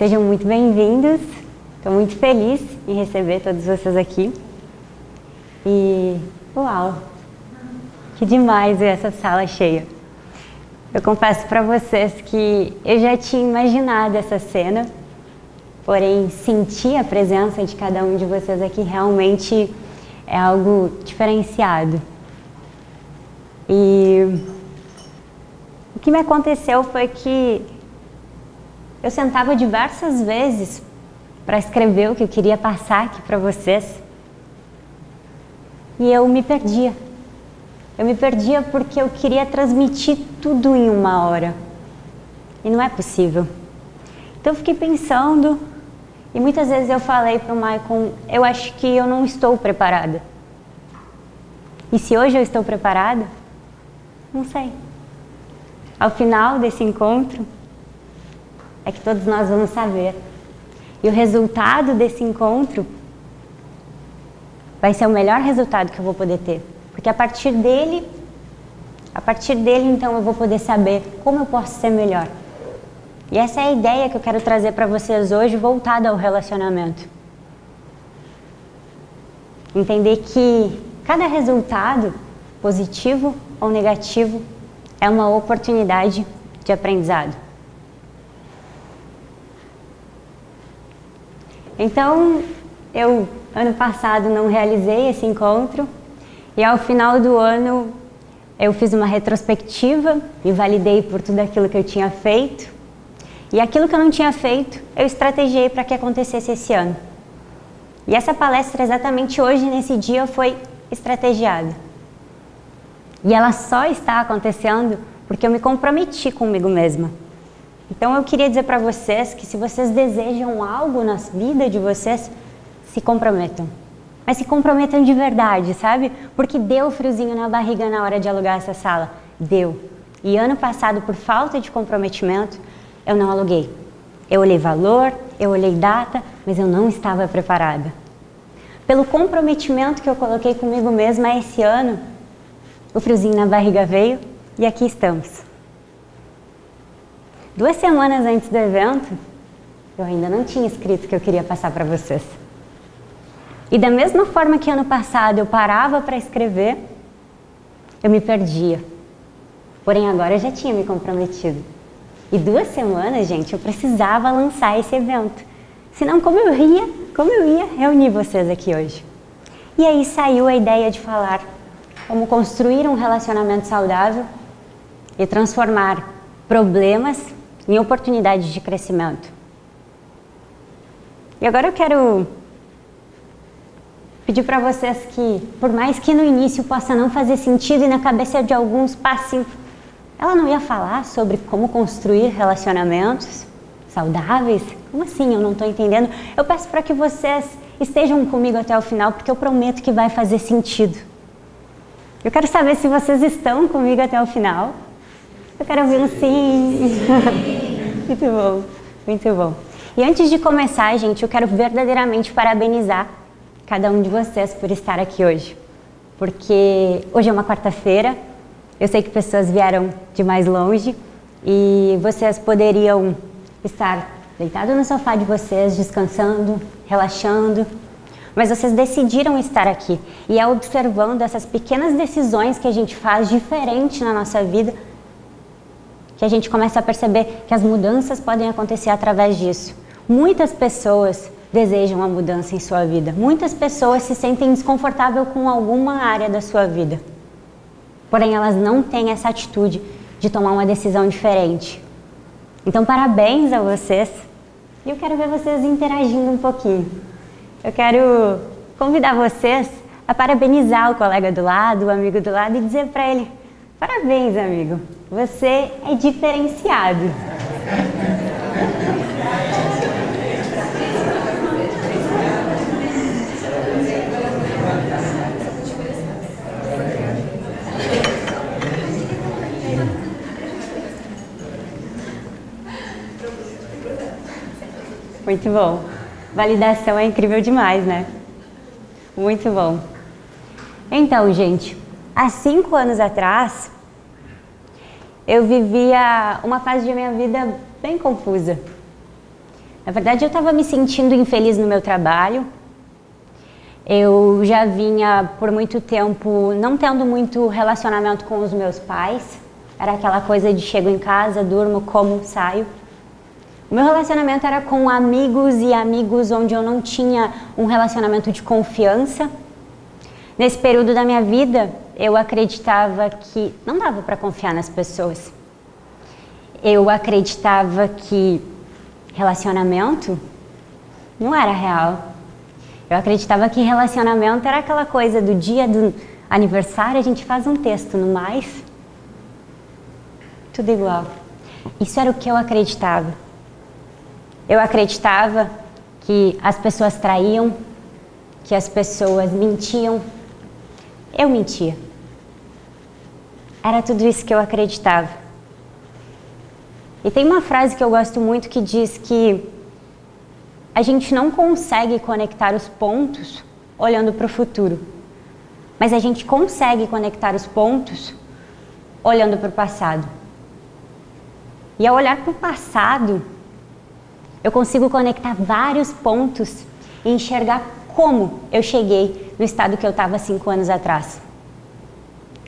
Sejam muito bem-vindos. Estou muito feliz em receber todos vocês aqui. E uau, que demais ver essa sala cheia. Eu confesso para vocês que eu já tinha imaginado essa cena, porém sentir a presença de cada um de vocês aqui realmente é algo diferenciado. E o que me aconteceu foi que eu sentava diversas vezes para escrever o que eu queria passar aqui para vocês e eu me perdia. Eu me perdia porque eu queria transmitir tudo em uma hora e não é possível. Então eu fiquei pensando e muitas vezes eu falei para o Maicon, eu acho que eu não estou preparada. E se hoje eu estou preparada? Não sei. Ao final desse encontro, é que todos nós vamos saber. E o resultado desse encontro vai ser o melhor resultado que eu vou poder ter. Porque a partir dele então eu vou poder saber como eu posso ser melhor. E essa é a ideia que eu quero trazer para vocês hoje, voltada ao relacionamento. Entender que cada resultado, positivo ou negativo, é uma oportunidade de aprendizado. Então, eu, ano passado, não realizei esse encontro e ao final do ano eu fiz uma retrospectiva, me validei por tudo aquilo que eu tinha feito e aquilo que eu não tinha feito, eu estrategiei para que acontecesse esse ano. E essa palestra, exatamente hoje, nesse dia, foi estrategiada. E ela só está acontecendo porque eu me comprometi comigo mesma. Então eu queria dizer para vocês que se vocês desejam algo na vida de vocês, se comprometam. Mas se comprometam de verdade, sabe? Porque deu friozinho na barriga na hora de alugar essa sala. Deu. E ano passado, por falta de comprometimento, eu não aluguei. Eu olhei valor, eu olhei data, mas eu não estava preparada. Pelo comprometimento que eu coloquei comigo mesma esse ano, o friozinho na barriga veio e aqui estamos. 2 semanas antes do evento, eu ainda não tinha escrito o que eu queria passar para vocês. E da mesma forma que ano passado eu parava para escrever, eu me perdia. Porém agora eu já tinha me comprometido. E 2 semanas, gente, eu precisava lançar esse evento. Senão como eu ia reunir vocês aqui hoje? E aí saiu a ideia de falar como construir um relacionamento saudável e transformar problemas em oportunidades de crescimento. E agora eu quero pedir para vocês que, por mais que no início possa não fazer sentido e na cabeça de alguns passe, ela não ia falar sobre como construir relacionamentos saudáveis? Como assim? Eu não estou entendendo. Eu peço para que vocês estejam comigo até o final, porque eu prometo que vai fazer sentido. Eu quero saber se vocês estão comigo até o final. Eu quero ouvir um sim. Muito bom, muito bom. E antes de começar, gente, eu quero verdadeiramente parabenizar cada um de vocês por estar aqui hoje. Porque hoje é uma quarta-feira, eu sei que pessoas vieram de mais longe e vocês poderiam estar deitados no sofá de vocês, descansando, relaxando, mas vocês decidiram estar aqui. E é observando essas pequenas decisões que a gente faz diferente na nossa vida que a gente começa a perceber que as mudanças podem acontecer através disso. Muitas pessoas desejam uma mudança em sua vida. Muitas pessoas se sentem desconfortáveis com alguma área da sua vida. Porém, elas não têm essa atitude de tomar uma decisão diferente. Então, parabéns a vocês. E eu quero ver vocês interagindo um pouquinho. Eu quero convidar vocês a parabenizar o colega do lado, o amigo do lado e dizer para ele: parabéns, amigo, você é diferenciado. Muito bom. Validação é incrível demais, né? Muito bom. Então, gente, há 5 anos atrás, eu vivia uma fase de minha vida bem confusa. Na verdade, eu estava me sentindo infeliz no meu trabalho. Eu já vinha por muito tempo não tendo muito relacionamento com os meus pais. Era aquela coisa de chego em casa, durmo, como, saio. O meu relacionamento era com amigos e amigos onde eu não tinha um relacionamento de confiança. Nesse período da minha vida, eu acreditava que não dava para confiar nas pessoas. Eu acreditava que relacionamento não era real. Eu acreditava que relacionamento era aquela coisa do dia do aniversário, a gente faz um texto, no mais, tudo igual. Isso era o que eu acreditava. Eu acreditava que as pessoas traíam, que as pessoas mentiam. Eu mentia. Era tudo isso que eu acreditava. E tem uma frase que eu gosto muito que diz que a gente não consegue conectar os pontos olhando para o futuro, mas a gente consegue conectar os pontos olhando para o passado. E ao olhar para o passado, eu consigo conectar vários pontos e enxergar como eu cheguei no estado que eu estava 5 anos atrás.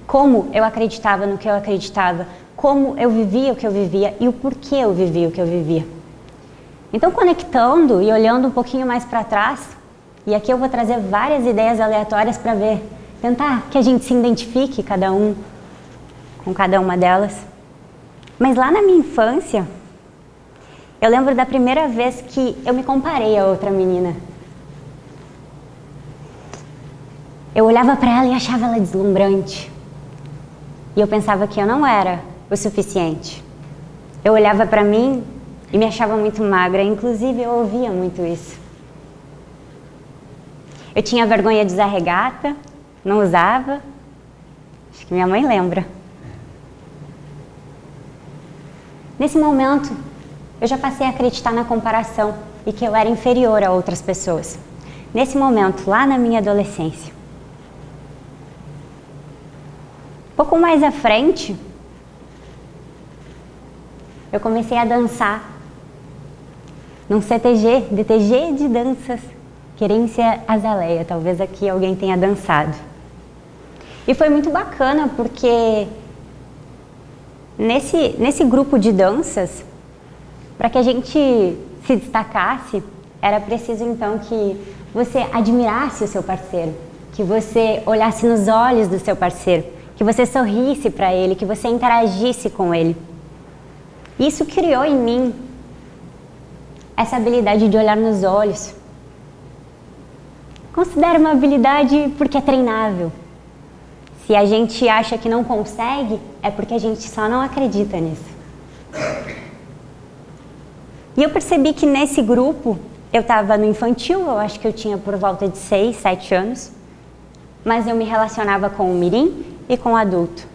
Como eu acreditava no que eu acreditava, como eu vivia o que eu vivia e o porquê eu vivia o que eu vivia. Então, conectando e olhando um pouquinho mais para trás, e aqui eu vou trazer várias ideias aleatórias para ver, tentar que a gente se identifique cada um com cada uma delas. Mas lá na minha infância, eu lembro da primeira vez que eu me comparei a outra menina. Eu olhava para ela e achava ela deslumbrante. E eu pensava que eu não era o suficiente. Eu olhava para mim e me achava muito magra, inclusive eu ouvia muito isso. Eu tinha vergonha de usar regata, não usava. Acho que minha mãe lembra. Nesse momento, eu já passei a acreditar na comparação e que eu era inferior a outras pessoas. Nesse momento, lá na minha adolescência. Um pouco mais à frente, eu comecei a dançar num DTG de danças, Querência Azaleia, talvez aqui alguém tenha dançado. E foi muito bacana porque nesse grupo de danças, para que a gente se destacasse, era preciso então que você admirasse o seu parceiro, que você olhasse nos olhos do seu parceiro, que você sorrisse para ele, que você interagisse com ele. Isso criou em mim essa habilidade de olhar nos olhos. Considero uma habilidade porque é treinável. Se a gente acha que não consegue, é porque a gente só não acredita nisso. E eu percebi que nesse grupo, eu estava no infantil, eu acho que eu tinha por volta de 6, 7 anos, mas eu me relacionava com o mirim e com o adulto.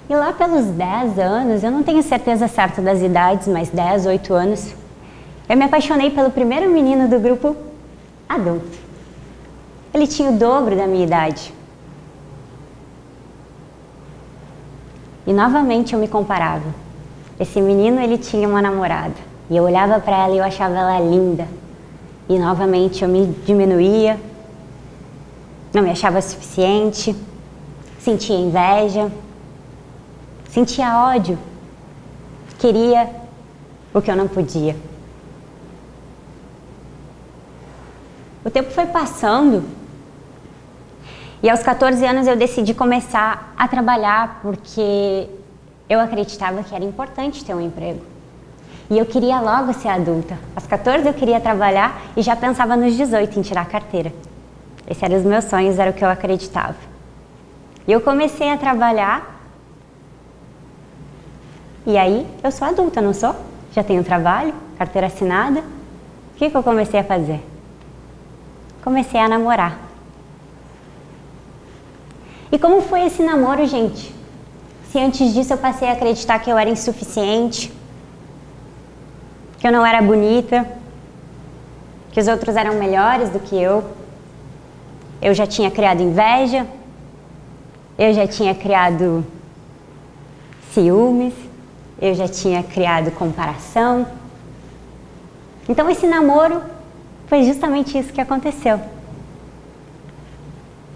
E lá pelos 10 anos, eu não tenho certeza certa das idades, mas 10, 8 anos, eu me apaixonei pelo primeiro menino do grupo adulto. Ele tinha o dobro da minha idade. E novamente eu me comparava. Esse menino, ele tinha uma namorada. E eu olhava para ela e eu achava ela linda. E novamente eu me diminuía, não me achava suficiente, sentia inveja, sentia ódio, queria o que eu não podia. O tempo foi passando e aos 14 anos eu decidi começar a trabalhar porque eu acreditava que era importante ter um emprego. E eu queria logo ser adulta. Aos 14 eu queria trabalhar e já pensava nos 18 em tirar a carteira. Esses eram os meus sonhos, era o que eu acreditava. E eu comecei a trabalhar e aí eu sou adulta, não sou? Já tenho trabalho, carteira assinada. O que eu comecei a fazer? Comecei a namorar. E como foi esse namoro, gente? Se antes disso eu passei a acreditar que eu era insuficiente, que eu não era bonita, que os outros eram melhores do que eu já tinha criado inveja, eu já tinha criado ciúmes, eu já tinha criado comparação, Então esse namoro foi justamente isso que aconteceu.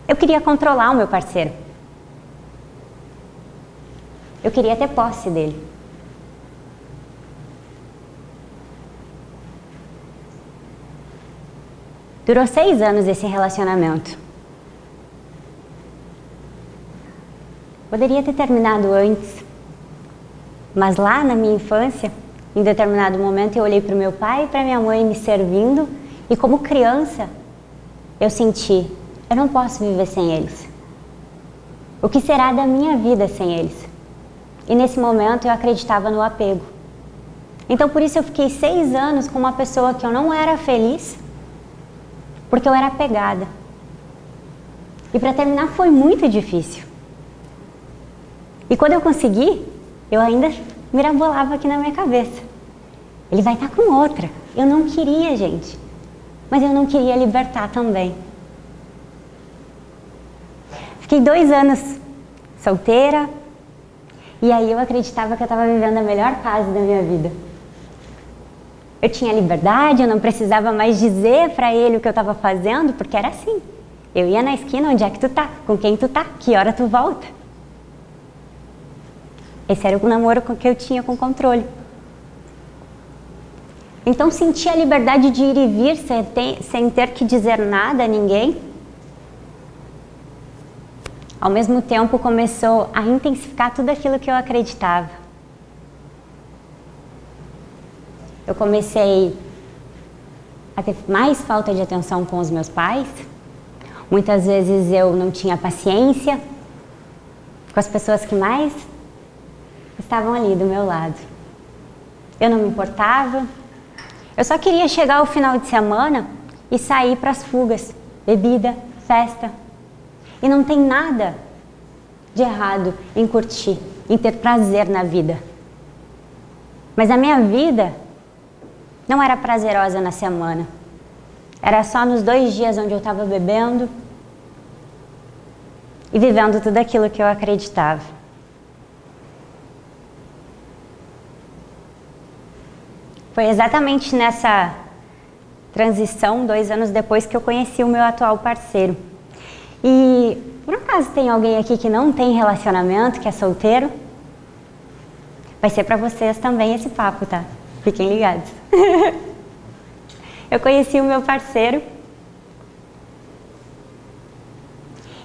Eu queria controlar o meu parceiro. Eu queria ter posse dele. Durou 6 anos esse relacionamento. Poderia ter terminado antes, mas lá na minha infância, em determinado momento eu olhei para o meu pai e para minha mãe me servindo e como criança eu senti, eu não posso viver sem eles. O que será da minha vida sem eles? E nesse momento eu acreditava no apego. Então por isso eu fiquei 6 anos com uma pessoa que eu não era feliz, porque eu era apegada. E para terminar foi muito difícil. E quando eu consegui, eu ainda mirabolava aqui na minha cabeça. Ele vai estar com outra. Eu não queria, gente. Mas eu não queria libertar também. Fiquei 2 anos solteira. E aí eu acreditava que eu estava vivendo a melhor fase da minha vida. Eu tinha liberdade, eu não precisava mais dizer para ele o que eu estava fazendo, porque era assim. Eu ia na esquina, onde é que tu tá? Com quem tu tá? Que hora tu volta? Esse era o namoro que eu tinha com controle. Então senti a liberdade de ir e vir sem ter que dizer nada a ninguém. Ao mesmo tempo começou a intensificar tudo aquilo que eu acreditava. Eu comecei a ter mais falta de atenção com os meus pais. Muitas vezes eu não tinha paciência com as pessoas que mais estavam ali do meu lado. Eu não me importava. Eu só queria chegar ao final de semana e sair para as fugas, bebida, festa. E não tem nada de errado em curtir, em ter prazer na vida. Mas a minha vida não era prazerosa na semana. Era só nos 2 dias onde eu estava bebendo e vivendo tudo aquilo que eu acreditava. Foi exatamente nessa transição, 2 anos depois, que eu conheci o meu atual parceiro. E, por acaso, tem alguém aqui que não tem relacionamento, que é solteiro? Vai ser para vocês também esse papo, tá? Fiquem ligados. Eu conheci o meu parceiro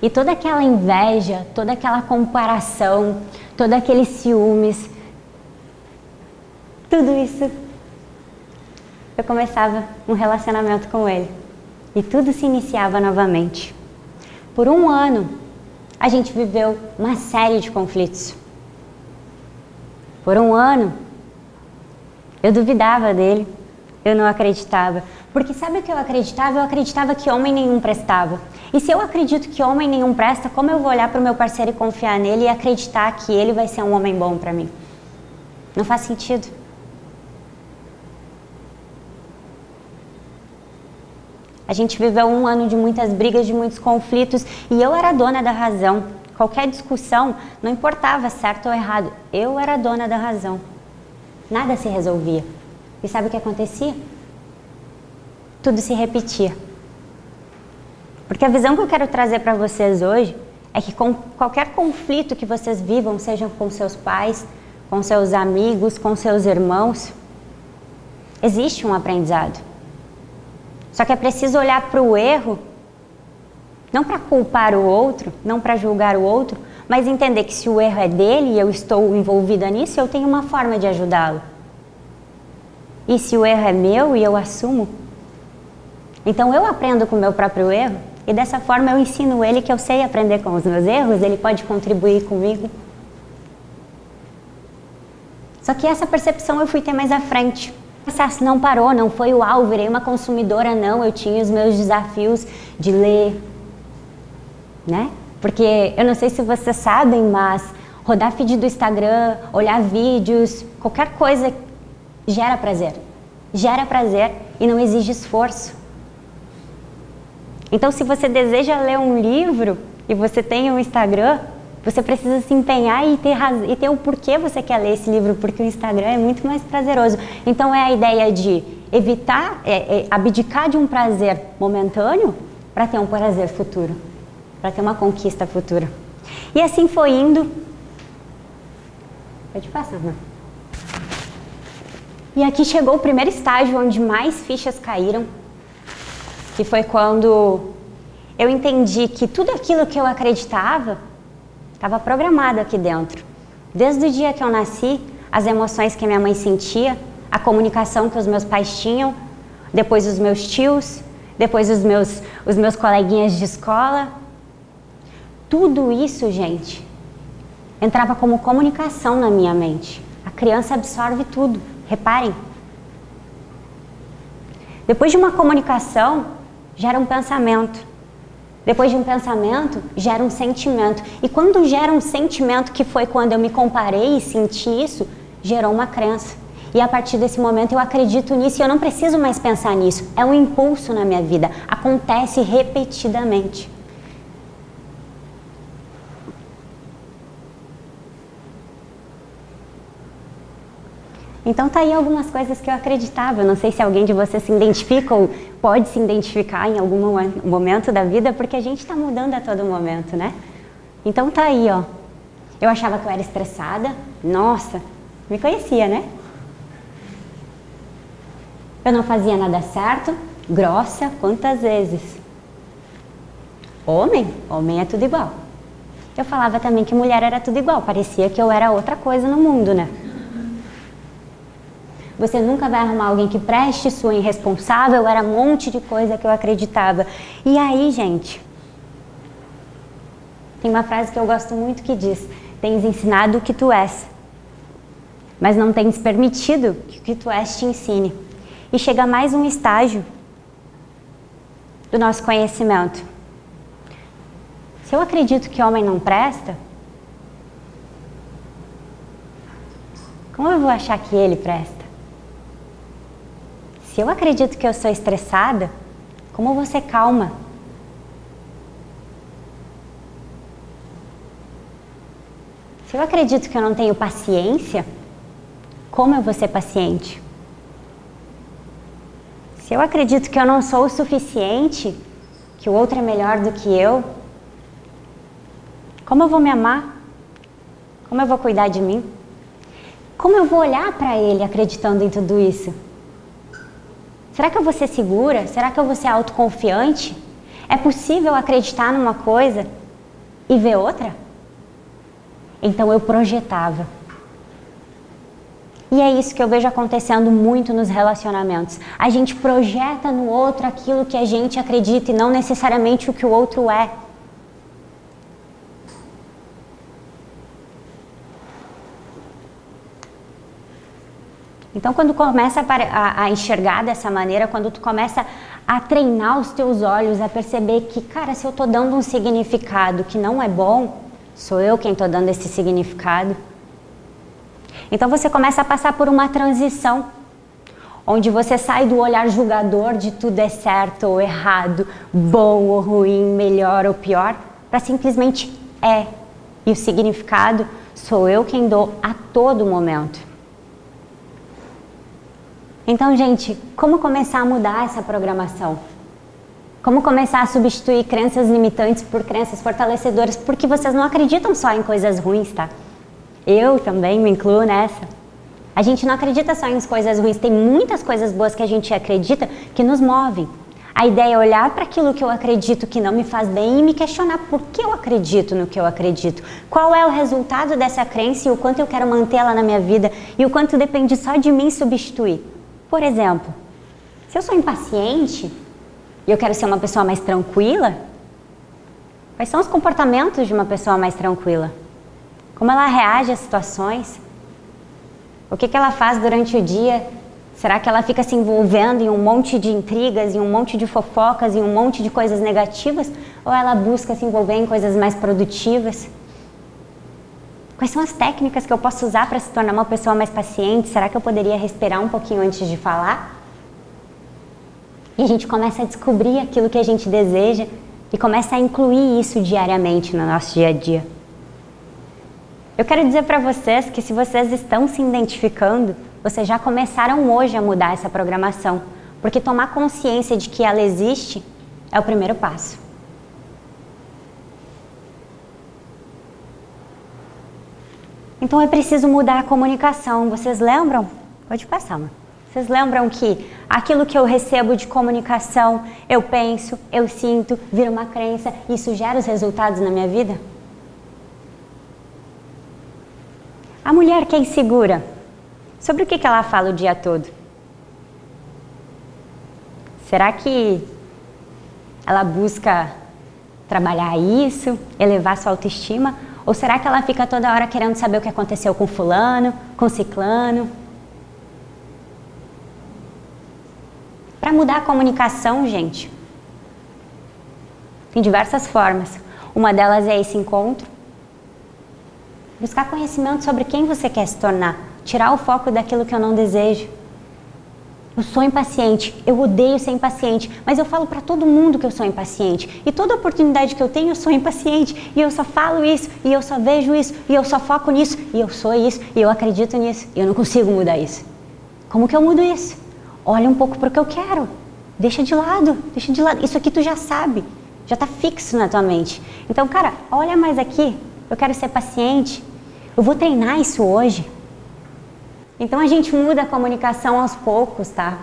e toda aquela inveja, toda aquela comparação, todo aqueles ciúmes, tudo isso, eu começava um relacionamento com ele e tudo se iniciava novamente. Por 1 ano, a gente viveu uma série de conflitos. Por 1 ano, eu duvidava dele, eu não acreditava. Porque sabe o que eu acreditava? Eu acreditava que homem nenhum prestava. E se eu acredito que homem nenhum presta, como eu vou olhar para o meu parceiro e confiar nele e acreditar que ele vai ser um homem bom para mim? Não faz sentido. A gente viveu 1 ano de muitas brigas, de muitos conflitos, e eu era dona da razão. Qualquer discussão, não importava certo ou errado, eu era dona da razão. Nada se resolvia. E sabe o que acontecia? Tudo se repetia. Porque a visão que eu quero trazer para vocês hoje é que com qualquer conflito que vocês vivam, seja com seus pais, com seus amigos, com seus irmãos, existe um aprendizado. Só que é preciso olhar para o erro, não para culpar o outro, não para julgar o outro, mas entender que se o erro é dele e eu estou envolvida nisso, eu tenho uma forma de ajudá-lo. E se o erro é meu e eu assumo, então eu aprendo com o meu próprio erro e dessa forma eu ensino ele que eu sei aprender com os meus erros, ele pode contribuir comigo. Só que essa percepção eu fui ter mais à frente. O processo não parou, não foi uau, virei uma consumidora, não. Eu tinha os meus desafios de ler, né? Porque eu não sei se vocês sabem, mas rodar feed do Instagram, olhar vídeos, qualquer coisa gera prazer. Gera prazer e não exige esforço. Então, se você deseja ler um livro e você tem um Instagram, você precisa se empenhar e ter o porquê você quer ler esse livro, porque o Instagram é muito mais prazeroso. Então é a ideia de evitar, abdicar de um prazer momentâneo para ter um prazer futuro, para ter uma conquista futura. E assim foi indo. Pode passar, mãe. E aqui chegou o primeiro estágio onde mais fichas caíram, que foi quando eu entendi que tudo aquilo que eu acreditava estava programado aqui dentro. Desde o dia que eu nasci, as emoções que a minha mãe sentia, a comunicação que os meus pais tinham, depois os meus tios, depois os meus coleguinhas de escola. Tudo isso, gente, entrava como comunicação na minha mente. A criança absorve tudo, reparem. Depois de uma comunicação, gera um pensamento. Depois de um pensamento, gera um sentimento. E quando gera um sentimento, que foi quando eu me comparei e senti isso, gerou uma crença. E a partir desse momento eu acredito nisso e eu não preciso mais pensar nisso. É um impulso na minha vida. Acontece repetidamente. Então tá aí algumas coisas que eu acreditava. Eu não sei se alguém de vocês se identifica ou pode se identificar em algum momento da vida, porque a gente está mudando a todo momento, né? Então tá aí, ó. Eu achava que eu era estressada. Nossa, me conhecia, né? Eu não fazia nada certo. Grossa, quantas vezes? Homem é tudo igual. Eu falava também que mulher era tudo igual. Parecia que eu era outra coisa no mundo, né? Você nunca vai arrumar alguém que preste, sua irresponsável, era um monte de coisa que eu acreditava. E aí, gente, tem uma frase que eu gosto muito que diz: tens ensinado o que tu és, mas não tens permitido que o que tu és te ensine. E chega mais um estágio do nosso conhecimento. Se eu acredito que homem não presta, como eu vou achar que ele presta? Se eu acredito que eu sou estressada, como eu vou ser calma? Se eu acredito que eu não tenho paciência, como eu vou ser paciente? Se eu acredito que eu não sou o suficiente, que o outro é melhor do que eu, como eu vou me amar? Como eu vou cuidar de mim? Como eu vou olhar para ele acreditando em tudo isso? Será que eu vou ser segura? Será que eu vou ser autoconfiante? É possível acreditar numa coisa e ver outra? Então eu projetava. E é isso que eu vejo acontecendo muito nos relacionamentos. A gente projeta no outro aquilo que a gente acredita e não necessariamente o que o outro é. Então, quando começa a enxergar dessa maneira, quando tu começa a treinar os teus olhos, a perceber que, cara, se eu tô dando um significado que não é bom, sou eu quem tô dando esse significado. Então, você começa a passar por uma transição, onde você sai do olhar julgador de tudo é certo ou errado, bom ou ruim, melhor ou pior, para simplesmente é. E o significado sou eu quem dou a todo momento. Então, gente, como começar a mudar essa programação? Como começar a substituir crenças limitantes por crenças fortalecedoras? Porque vocês não acreditam só em coisas ruins, tá? Eu também me incluo nessa. A gente não acredita só em coisas ruins, tem muitas coisas boas que a gente acredita que nos movem. A ideia é olhar para aquilo que eu acredito que não me faz bem e me questionar por que eu acredito no que eu acredito. Qual é o resultado dessa crença e o quanto eu quero mantê-la na minha vida e o quanto depende só de mim substituir. Por exemplo, se eu sou impaciente e eu quero ser uma pessoa mais tranquila, quais são os comportamentos de uma pessoa mais tranquila? Como ela reage às situações? O que ela faz durante o dia? Será que ela fica se envolvendo em um monte de intrigas, em um monte de fofocas, em um monte de coisas negativas? Ou ela busca se envolver em coisas mais produtivas? Quais são as técnicas que eu posso usar para se tornar uma pessoa mais paciente? Será que eu poderia respirar um pouquinho antes de falar? E a gente começa a descobrir aquilo que a gente deseja e começa a incluir isso diariamente no nosso dia a dia. Eu quero dizer para vocês que se vocês estão se identificando, vocês já começaram hoje a mudar essa programação, porque tomar consciência de que ela existe é o primeiro passo. Então é preciso mudar a comunicação. Vocês lembram? Pode passar, mano. Vocês lembram que aquilo que eu recebo de comunicação, eu penso, eu sinto, vira uma crença, e isso gera os resultados na minha vida? A mulher que é insegura, sobre o que ela fala o dia todo? Será que ela busca trabalhar isso, elevar sua autoestima? Ou será que ela fica toda hora querendo saber o que aconteceu com fulano, com ciclano? Para mudar a comunicação, gente, tem diversas formas. Uma delas é esse encontro. Buscar conhecimento sobre quem você quer se tornar. Tirar o foco daquilo que eu não desejo. Eu sou impaciente, eu odeio ser impaciente, mas eu falo para todo mundo que eu sou impaciente. E toda oportunidade que eu tenho, eu sou impaciente. E eu só falo isso, e eu só vejo isso, e eu só foco nisso, e eu sou isso, e eu acredito nisso. E eu não consigo mudar isso. Como que eu mudo isso? Olha um pouco para o que eu quero. Deixa de lado, deixa de lado. Isso aqui tu já sabe, já está fixo na tua mente. Então, cara, olha mais aqui. Eu quero ser paciente. Eu vou treinar isso hoje. Então a gente muda a comunicação aos poucos, tá?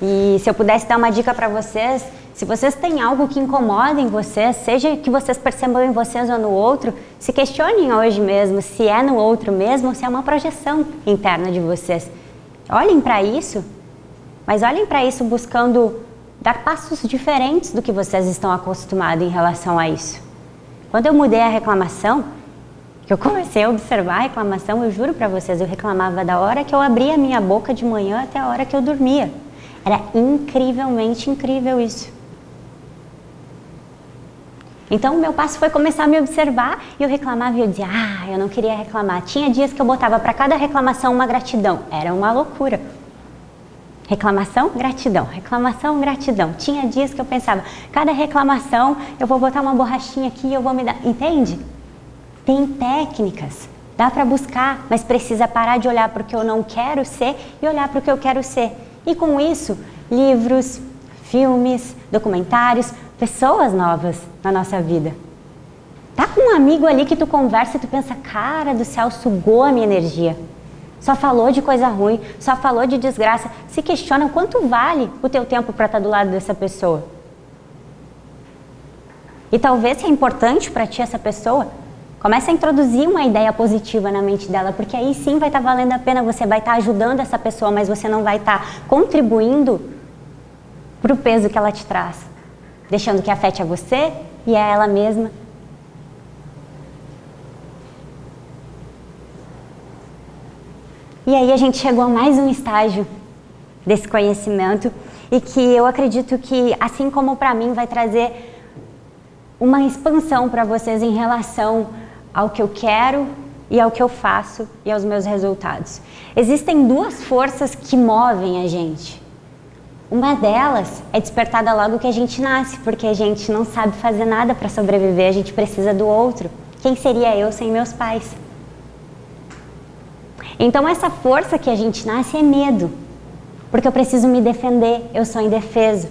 E se eu pudesse dar uma dica para vocês, se vocês têm algo que incomoda em vocês, seja que vocês percebam em vocês ou no outro, se questionem hoje mesmo se é no outro mesmo ou se é uma projeção interna de vocês. Olhem para isso, mas olhem para isso buscando dar passos diferentes do que vocês estão acostumados em relação a isso. Quando eu mudei a reclamação, que eu comecei a observar a reclamação, eu juro para vocês, eu reclamava da hora que eu abria a minha boca de manhã até a hora que eu dormia. Era incrivelmente incrível isso. Então o meu passo foi começar a me observar e eu reclamava e eu dizia, eu não queria reclamar. Tinha dias que eu botava para cada reclamação uma gratidão. Era uma loucura. Reclamação, gratidão, reclamação, gratidão. Tinha dias que eu pensava, cada reclamação eu vou botar uma borrachinha aqui e eu vou me dar... Entende? Tem técnicas, dá para buscar, mas precisa parar de olhar para o que eu não quero ser e olhar para o que eu quero ser. E com isso, livros, filmes, documentários, pessoas novas na nossa vida. Tá com um amigo ali que tu conversa e tu pensa, cara do céu, sugou a minha energia. Só falou de coisa ruim, só falou de desgraça. Se questiona quanto vale o teu tempo para estar do lado dessa pessoa. E talvez se é importante para ti essa pessoa, comece a introduzir uma ideia positiva na mente dela, porque aí sim vai estar valendo a pena, você vai estar ajudando essa pessoa, mas você não vai estar contribuindo para o peso que ela te traz, deixando que afete a você e a ela mesma. E aí a gente chegou a mais um estágio desse conhecimento e que eu acredito que, assim como para mim, vai trazer uma expansão para vocês em relação ao que eu quero e ao que eu faço e aos meus resultados. Existem duas forças que movem a gente. Uma delas é despertada logo que a gente nasce, porque a gente não sabe fazer nada para sobreviver, a gente precisa do outro. Quem seria eu sem meus pais? Então essa força que a gente nasce é medo, porque eu preciso me defender, eu sou indefeso.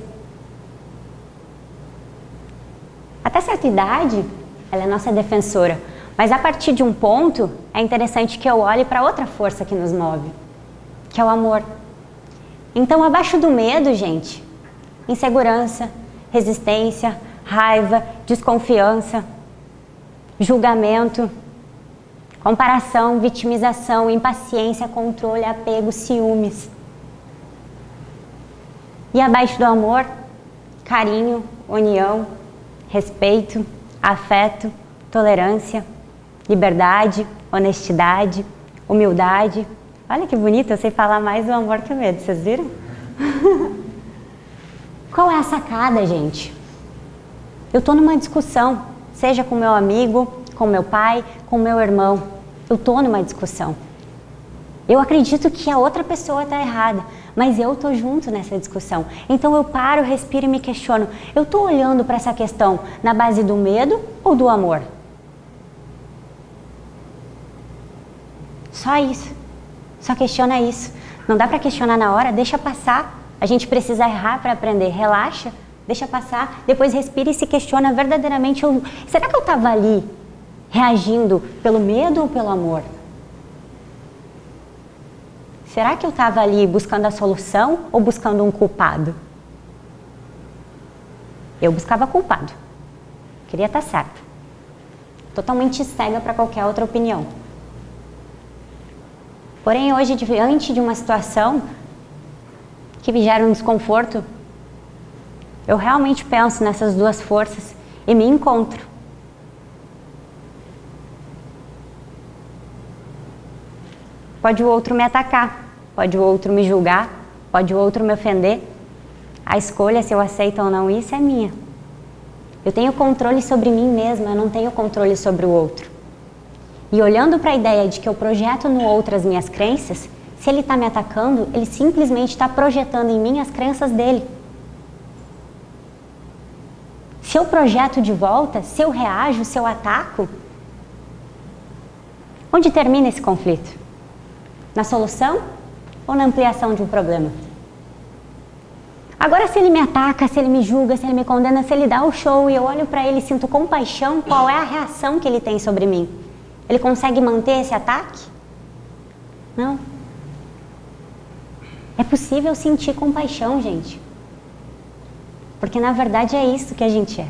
Até certa idade, ela é nossa defensora, mas a partir de um ponto, é interessante que eu olhe para outra força que nos move, que é o amor. Então, abaixo do medo, gente, insegurança, resistência, raiva, desconfiança, julgamento, comparação, vitimização, impaciência, controle, apego, ciúmes. E abaixo do amor, carinho, união, respeito, afeto, tolerância, liberdade, honestidade, humildade. Olha que bonito, eu sei falar mais do amor que o medo, vocês viram? Qual é a sacada, gente? Eu tô numa discussão, seja com meu amigo, com meu pai, com meu irmão. Eu tô numa discussão. Eu acredito que a outra pessoa tá errada, mas eu tô junto nessa discussão. Então eu paro, respiro e me questiono. Eu tô olhando para essa questão na base do medo ou do amor? Só isso. Só questiona isso. Não dá para questionar na hora, deixa passar. A gente precisa errar para aprender. Relaxa, deixa passar, depois respira e se questiona verdadeiramente. Será que eu estava ali reagindo pelo medo ou pelo amor? Será que eu estava ali buscando a solução ou buscando um culpado? Eu buscava culpado. Queria estar certa. Totalmente cega para qualquer outra opinião. Porém, hoje, diante de uma situação que me gera um desconforto, eu realmente penso nessas duas forças e me encontro. Pode o outro me atacar, pode o outro me julgar, pode o outro me ofender. A escolha se eu aceito ou não isso é minha. Eu tenho controle sobre mim mesma, eu não tenho controle sobre o outro. E olhando para a ideia de que eu projeto no outro as minhas crenças, se ele está me atacando, ele simplesmente está projetando em mim as crenças dele. Se eu projeto de volta, se eu reajo, se eu ataco, onde termina esse conflito? Na solução ou na ampliação de um problema? Agora, se ele me ataca, se ele me julga, se ele me condena, se ele dá o show e eu olho para ele e sinto compaixão, qual é a reação que ele tem sobre mim? Ele consegue manter esse ataque? Não. É possível sentir compaixão, gente. Porque na verdade é isso que a gente é.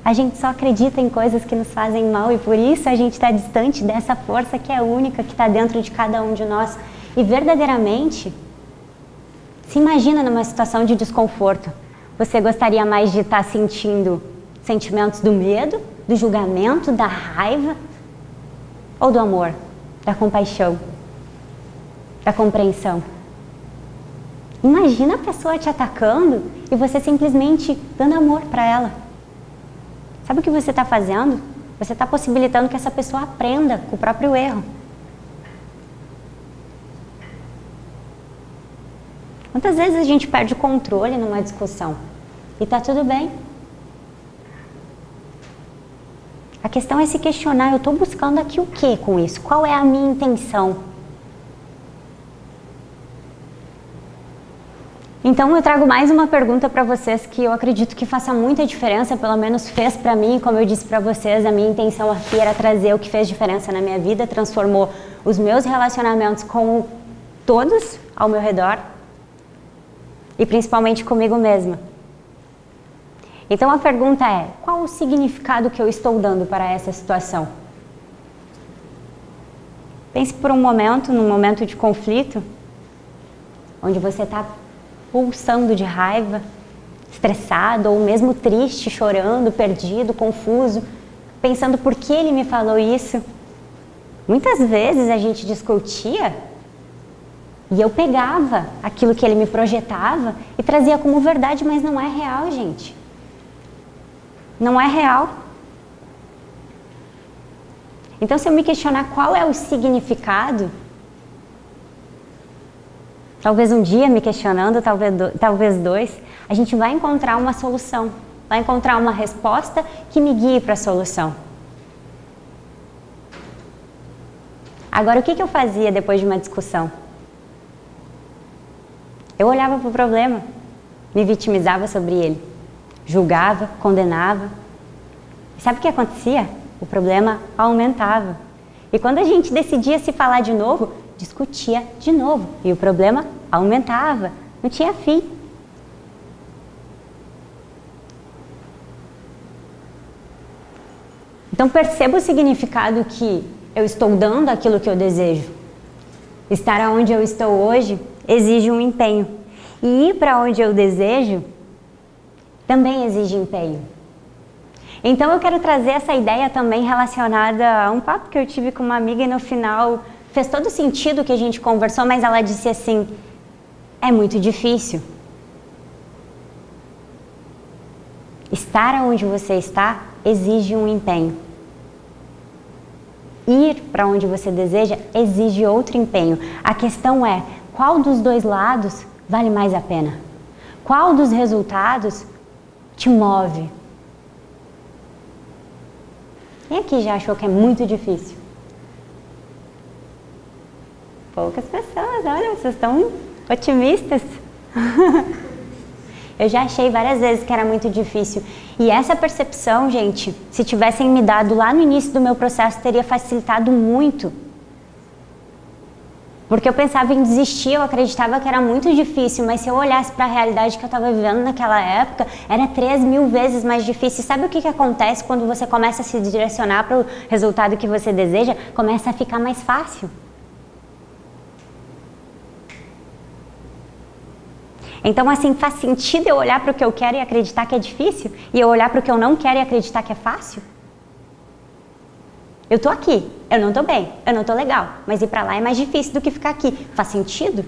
A gente só acredita em coisas que nos fazem mal e por isso a gente está distante dessa força que é única, que está dentro de cada um de nós. E verdadeiramente, se imagina numa situação de desconforto. Você gostaria mais de estar sentindo sentimentos do medo, do julgamento, da raiva ou do amor, da compaixão, da compreensão? Imagina a pessoa te atacando e você simplesmente dando amor para ela. Sabe o que você está fazendo? Você está possibilitando que essa pessoa aprenda com o próprio erro. Quantas vezes a gente perde o controle numa discussão? E está tudo bem. A questão é se questionar, eu estou buscando aqui o que com isso? Qual é a minha intenção? Então eu trago mais uma pergunta para vocês que eu acredito que faça muita diferença, pelo menos fez para mim, como eu disse para vocês, a minha intenção aqui era trazer o que fez diferença na minha vida, transformou os meus relacionamentos com todos ao meu redor e principalmente comigo mesma. Então a pergunta é, qual o significado que eu estou dando para essa situação? Pense por um momento, num momento de conflito, onde você está pulsando de raiva, estressado ou mesmo triste, chorando, perdido, confuso, pensando por que ele me falou isso. Muitas vezes a gente discutia e eu pegava aquilo que ele me projetava e trazia como verdade, mas não é real, gente. Não é real. Então, se eu me questionar qual é o significado, talvez um dia me questionando, talvez dois, a gente vai encontrar uma solução, vai encontrar uma resposta que me guie para a solução. Agora, o que eu fazia depois de uma discussão? Eu olhava para o problema, me vitimizava sobre ele, julgava, condenava. E sabe o que acontecia? O problema aumentava. E quando a gente decidia se falar de novo, discutia de novo. E o problema aumentava. Não tinha fim. Então perceba o significado que eu estou dando àquilo que eu desejo. Estar onde eu estou hoje exige um empenho. E ir para onde eu desejo também exige empenho. Então eu quero trazer essa ideia também relacionada a um papo que eu tive com uma amiga e no final fez todo sentido o que a gente conversou, mas ela disse assim, é muito difícil. Estar onde você está exige um empenho. Ir para onde você deseja exige outro empenho. A questão é, qual dos dois lados vale mais a pena? Qual dos resultados te move? Quem aqui já achou que é muito difícil? Poucas pessoas, olha, vocês estão otimistas. Eu já achei várias vezes que era muito difícil. E essa percepção, gente, se tivessem me dado lá no início do meu processo, teria facilitado muito. Porque eu pensava em desistir, eu acreditava que era muito difícil, mas se eu olhasse para a realidade que eu estava vivendo naquela época, era 3.000 vezes mais difícil. E sabe o que acontece quando você começa a se direcionar para o resultado que você deseja? Começa a ficar mais fácil. Então, assim, faz sentido eu olhar para o que eu quero e acreditar que é difícil? E eu olhar para o que eu não quero e acreditar que é fácil? Eu tô aqui, eu não tô bem, eu não tô legal, mas ir pra lá é mais difícil do que ficar aqui. Faz sentido?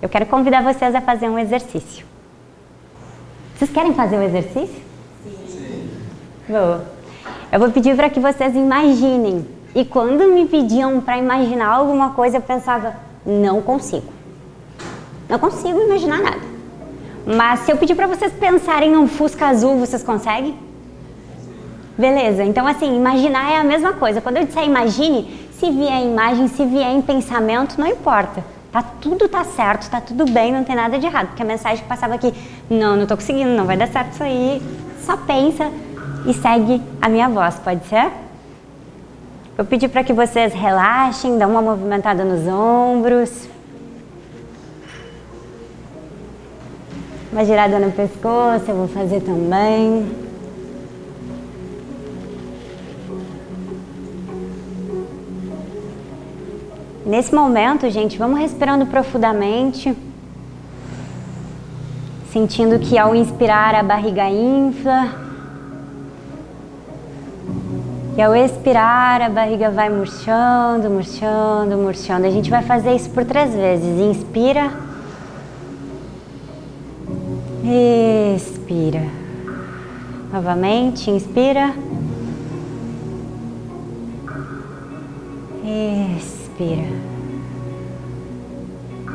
Eu quero convidar vocês a fazer um exercício. Vocês querem fazer o exercício? Sim. Boa. Eu vou pedir para que vocês imaginem. E quando me pediam para imaginar alguma coisa, eu pensava, não consigo. Não consigo imaginar nada. Mas se eu pedir para vocês pensarem num Fusca azul, vocês conseguem? Beleza, então assim, imaginar é a mesma coisa. Quando eu disser imagine, se vier imagem, se vier em pensamento, não importa. Tudo tá certo, tá tudo bem, não tem nada de errado. Porque a mensagem que passava aqui, não tô conseguindo, não vai dar certo isso aí. Só pensa e segue a minha voz, pode ser? Eu pedi para que vocês relaxem, dão uma movimentada nos ombros. Uma girada no pescoço, eu vou fazer também. Nesse momento, gente, vamos respirando profundamente. Sentindo que ao inspirar a barriga infla. E ao expirar a barriga vai murchando, murchando, murchando. A gente vai fazer isso por 3 vezes. Inspira. Expira. Novamente, inspira. Expira.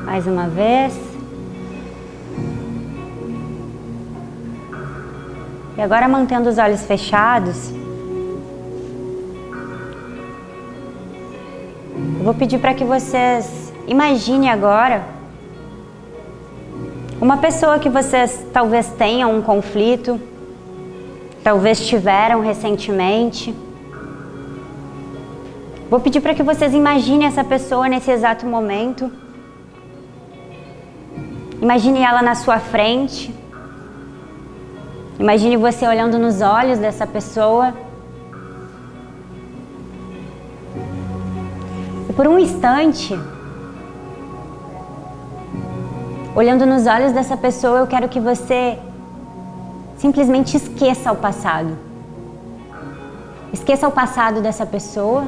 Mais uma vez. E agora, mantendo os olhos fechados, eu vou pedir para que vocês imaginem agora uma pessoa que vocês talvez tenham um conflito, talvez tiveram recentemente. Vou pedir para que vocês imaginem essa pessoa nesse exato momento. Imagine ela na sua frente. Imagine você olhando nos olhos dessa pessoa. E por um instante, olhando nos olhos dessa pessoa, eu quero que você simplesmente esqueça o passado. Esqueça o passado dessa pessoa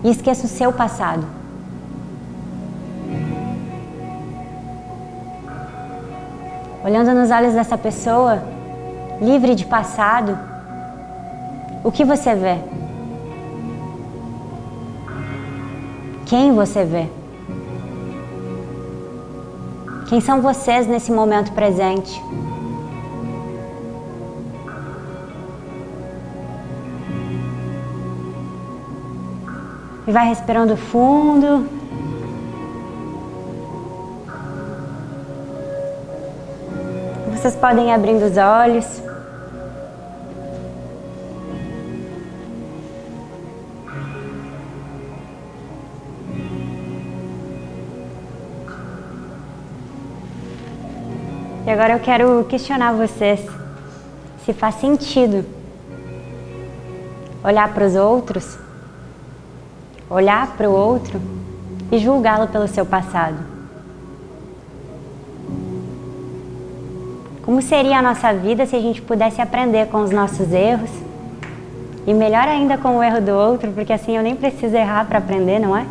e esqueça o seu passado. Olhando nos olhos dessa pessoa, livre de passado, o que você vê? Quem você vê? Quem são vocês nesse momento presente? E vai respirando fundo. Vocês podem ir abrindo os olhos. E agora eu quero questionar vocês se faz sentido olhar para os outros, olhar para o outro e julgá-lo pelo seu passado. Como seria a nossa vida se a gente pudesse aprender com os nossos erros e melhor ainda com o erro do outro, porque assim eu nem preciso errar para aprender, não é?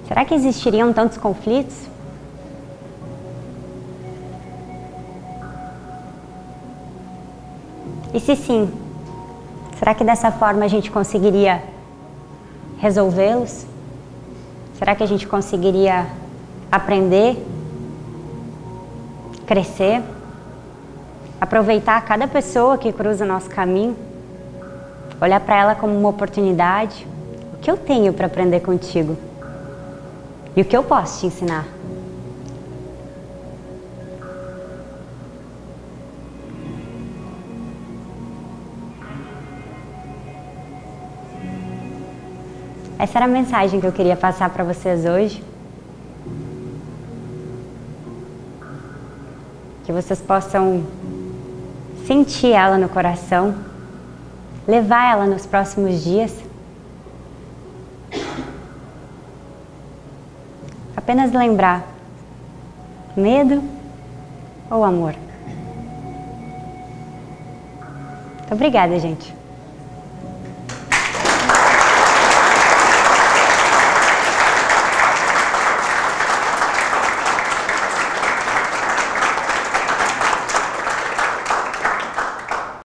Será que existiriam tantos conflitos? E se sim, será que dessa forma a gente conseguiria resolvê-los? Será que a gente conseguiria aprender, crescer? aproveitar cada pessoa que cruza o nosso caminho, olhar para ela como uma oportunidade. O que eu tenho para aprender contigo? E o que eu posso te ensinar? Essa era a mensagem que eu queria passar para vocês hoje. Que vocês possam sentir ela no coração, levar ela nos próximos dias. Apenas lembrar: medo ou amor? Muito obrigada, gente.